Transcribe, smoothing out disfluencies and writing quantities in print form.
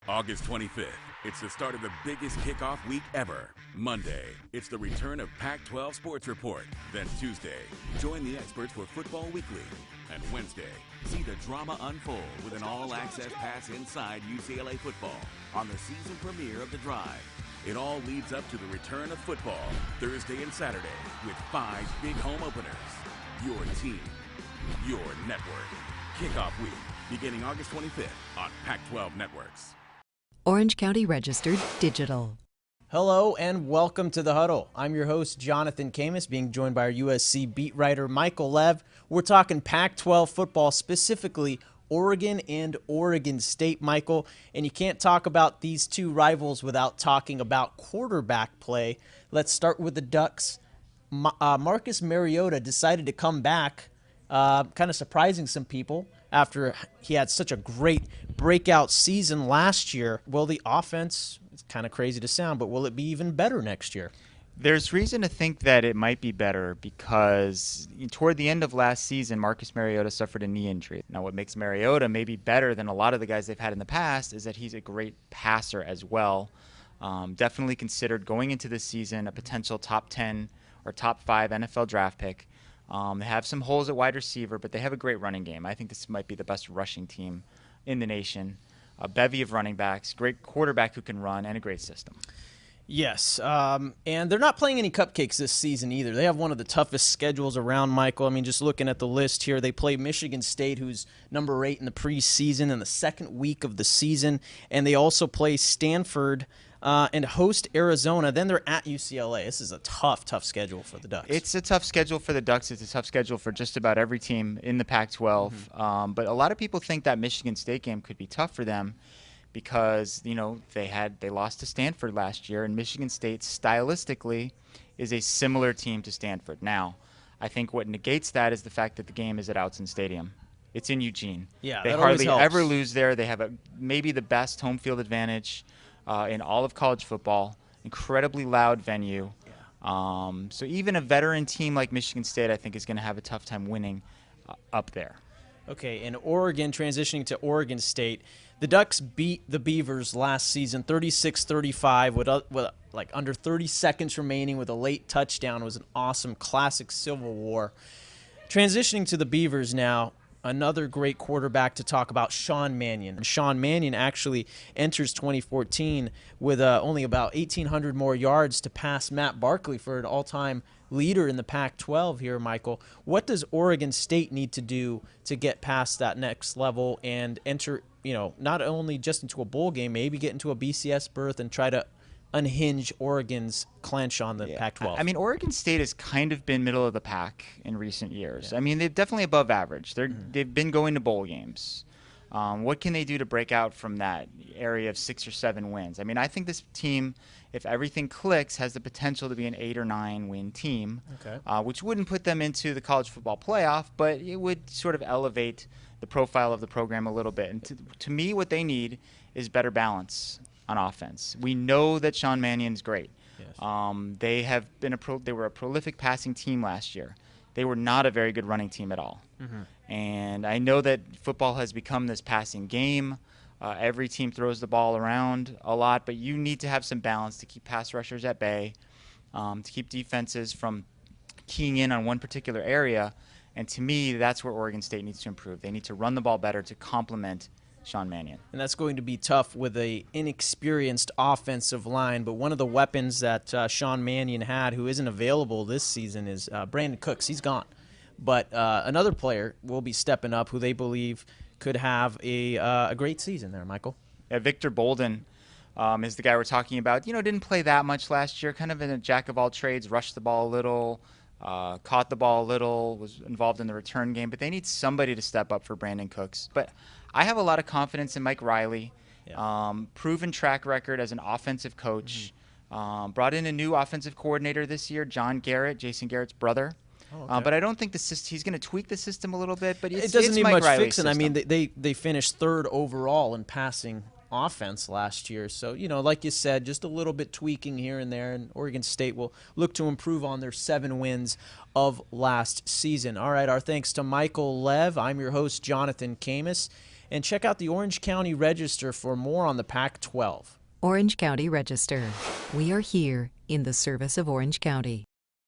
August 25th, it's the start of the biggest kickoff week ever. Monday, it's the return of Pac-12 Sports Report. Then Tuesday, join the experts for Football Weekly. And Wednesday, see the drama unfold with an all-access pass inside UCLA football on the season premiere of The Drive. It all leads up to the return of football, Thursday and Saturday, with 5 big home openers. Your team, your network. Kickoff week, beginning August 25th on Pac-12 Networks. Orange County Registered Digital. Hello and welcome to the Huddle. I'm your host, Jonathan Khamis, being joined by our USC beat writer, Michael Lev. We're talking Pac-12 football, specifically Oregon and Oregon State, Michael. And you can't talk about these two rivals without talking about quarterback play. Let's start with the Ducks. Marcus Mariota decided to come back, kind of surprising some people after he had such a great breakout season last year. Will the offense, it's kind of crazy to sound, but will it be even better next year? There's reason to think that it might be better because toward the end of last season, Marcus Mariota suffered a knee injury. Now, what makes Mariota maybe better than a lot of the guys they've had in the past is that he's a great passer as well. Definitely considered going into this season a potential top 10 or top 5 NFL draft pick. They have some holes at wide receiver, but they have a great running game. I think this might be the best rushing team in the nation. A bevy of running backs, great quarterback who can run, and a great system. Yes, and they're not playing any cupcakes this season either. They have one of the toughest schedules around, Michael. I mean, just looking at the list here, they play Michigan State, who's number 8 in the preseason in the second week of the season, and they also play Stanford and host Arizona. Then they're at UCLA. This is a tough schedule for the Ducks. It's a tough schedule for the Ducks. It's a tough schedule for just about every team in the Pac-12. But a lot of people think that Michigan State game could be tough for them because, you know, they lost to Stanford last year, and Michigan State stylistically is a similar team to Stanford. Now, I think what negates that is the fact that the game is at Outson Stadium. It's in Eugene. Yeah, they that hardly always helps. ever lose there. They have maybe the best home field advantage in all of college football. Incredibly loud venue. Yeah. So even a veteran team like Michigan State, I think, is going to have a tough time winning up there. Okay, and Oregon, transitioning to Oregon State, the Ducks beat the Beavers last season 36-35 with like under 30 seconds remaining with a late touchdown. It was an awesome classic Civil War. Transitioning to the Beavers now, another great quarterback to talk about, Sean Mannion. Sean Mannion actually enters 2014 with only about 1,800 more yards to pass Matt Barkley for an all-time leader in the Pac-12 here, Michael. What does Oregon State need to do to get past that next level and enter, not only just into a bowl game, maybe get into a BCS berth and try to unhinge Oregon's clench on the Pac-12? I mean, Oregon State has kind of been middle of the pack in recent years. Yeah. I mean, they're definitely above average. They've been going to bowl games. What can they do to break out from that area of 6 or 7 wins? I mean, I think this team, if everything clicks, has the potential to be an 8 or 9 win team, which wouldn't put them into the college football playoff, but it would sort of elevate the profile of the program a little bit. And to me, what they need is better balance on offense. We know that Sean Mannion's great. Yes. They were a prolific passing team last year. They were not a very good running team at all. And I know that football has become this passing game. Every team throws the ball around a lot, but you need to have some balance to keep pass rushers at bay, to keep defenses from keying in on one particular area. And to me, that's where Oregon State needs to improve. They need to run the ball better to complement Sean Mannion. And that's going to be tough with a inexperienced offensive line. But one of the weapons that Sean Mannion had, who isn't available this season, is Brandon Cooks. He's gone. But another player will be stepping up who they believe could have a great season there, Michael. Yeah, Victor Bolden is the guy we're talking about. Didn't play that much last year, kind of in a jack of all trades, rushed the ball a little, caught the ball a little, was involved in the return game. But they need somebody to step up for Brandon Cooks. But I have a lot of confidence in Mike Riley. Proven track record as an offensive coach. Brought in a new offensive coordinator this year, John Garrett, Jason Garrett's brother. But I don't think he's going to tweak the system a little bit. But it doesn't need Mike much Riley's fixing. system. I mean, they finished 3rd overall in passing offense last year. So, like you said, just a little bit tweaking here and there, and Oregon State will look to improve on their 7 wins of last season. All right, our thanks to Michael Lev. I'm your host, Jonathan Khamis. And check out the Orange County Register for more on the Pac-12. Orange County Register. We are here in the service of Orange County.